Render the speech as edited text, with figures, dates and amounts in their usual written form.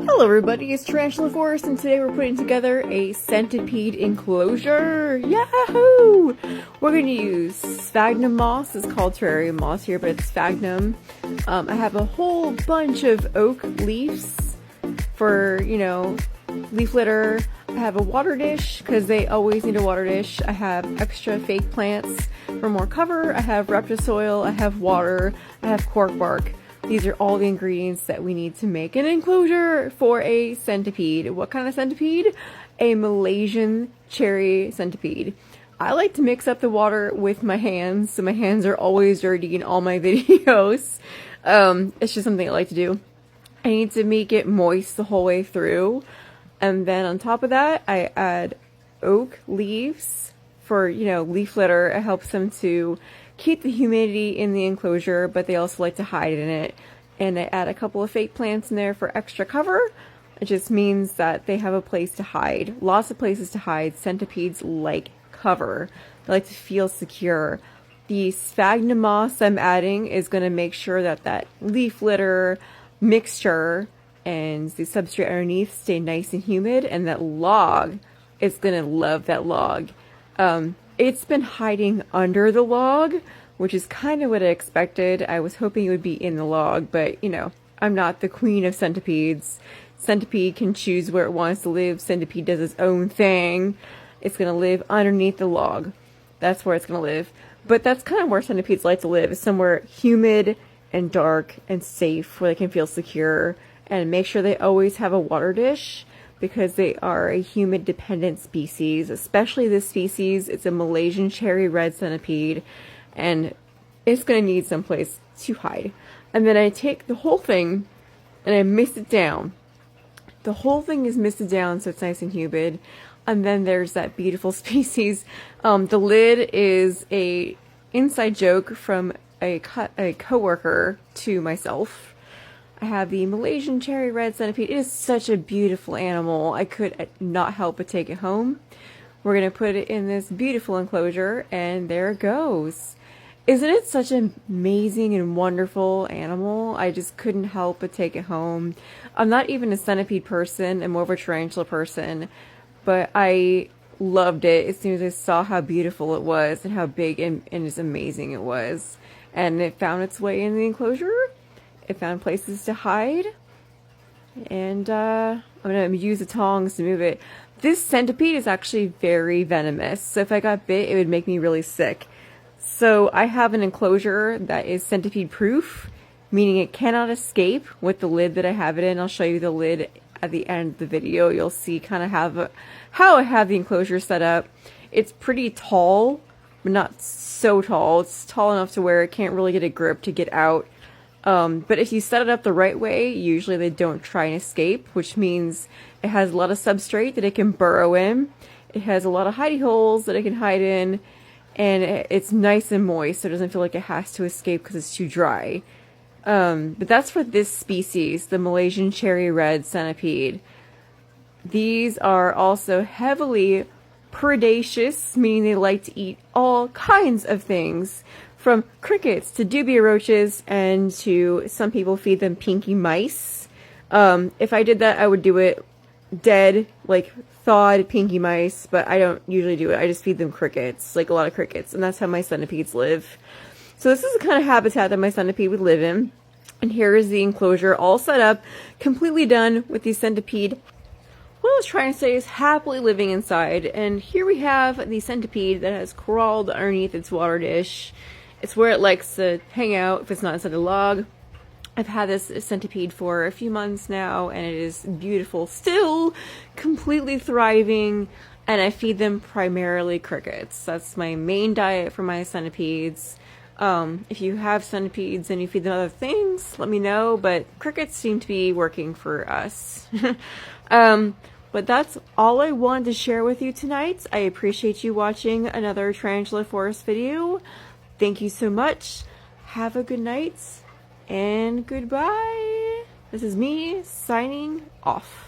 Hello everybody, it's Tarantula Forest, and today we're putting together a centipede enclosure. Yahoo! We're going to use sphagnum moss. It's called terrarium moss here, but it's sphagnum. I have a whole bunch of oak leaves for, leaf litter. I have a water dish, because they always need a water dish. I have extra fake plants for more cover. I have Reptisoil, I have water, I have cork bark. These are all the ingredients that we need to make an enclosure for a centipede. What kind of centipede? A Malaysian cherry centipede. I like to mix up the water with my hands, so my hands are always dirty in all my videos. It's just something I like to do. I need to make it moist the whole way through. And then on top of that, I add oak leaves for, leaf litter. It helps them to keep the humidity in the enclosure, but they also like to hide in it. And I add a couple of fake plants in there for extra cover. It just means that they have a place to hide. Lots of places to hide. Centipedes like cover. They like to feel secure. The sphagnum moss I'm adding is going to make sure that that leaf litter mixture and the substrate underneath stay nice and humid, and that log is going to love that log. It's been hiding under the log, which is kind of what I expected. I was hoping it would be in the log, but, I'm not the queen of centipedes. Centipede can choose where it wants to live. Centipede does its own thing. It's going to live underneath the log. That's where it's going to live. But that's kind of where centipedes like to live, is somewhere humid and dark and safe where they can feel secure. And make sure they always have a water dish, because they are a humid dependent species, especially this species. It's a Malaysian cherry red centipede, and it's going to need someplace to hide. And then I take the whole thing and I mist it down. The whole thing is misted down so it's nice and humid. And then there's that beautiful species. The lid is a inside joke from a coworker to myself. I have the Malaysian cherry red centipede. It is such a beautiful animal. I could not help but take it home. We're going to put it in this beautiful enclosure, and there it goes. Isn't it such an amazing and wonderful animal? I just couldn't help but take it home. I'm not even a centipede person. I'm more of a tarantula person. But I loved it as soon as I saw how beautiful it was and how big and just amazing it was. And it found its way in the enclosure. It found places to hide, and I'm going to use the tongs to move it. This centipede is actually very venomous, so if I got bit, it would make me really sick. So I have an enclosure that is centipede proof, meaning it cannot escape with the lid that I have it in. I'll show you the lid at the end of the video. You'll see kind of how I have the enclosure set up. It's pretty tall, but not so tall. It's tall enough to where it can't really get a grip to get out. But if you set it up the right way, usually they don't try and escape, which means it has a lot of substrate that it can burrow in. It has a lot of hidey holes that it can hide in, and it's nice and moist, so it doesn't feel like it has to escape because it's too dry. But that's for this species, the Malaysian cherry red centipede. These are also heavily predaceous, meaning they like to eat all kinds of things. From crickets to dubia roaches, and to some people feed them pinky mice. If I did that, I would do it dead, like thawed pinky mice, but I don't usually do it. I just feed them crickets, like a lot of crickets, and that's how my centipedes live. So this is the kind of habitat that my centipede would live in. And here is the enclosure all set up, completely done with the centipede. What I was trying to say is happily living inside. And here we have the centipede that has crawled underneath its water dish. It's where it likes to hang out if it's not inside a log. I've had this centipede for a few months now, and it is beautiful. Still completely thriving, and I feed them primarily crickets. That's my main diet for my centipedes. If you have centipedes and you feed them other things, let me know, but crickets seem to be working for us. But that's all I wanted to share with you tonight. I appreciate you watching another Tarantula Forest video. Thank you so much. Have a good night, and goodbye. This is me signing off.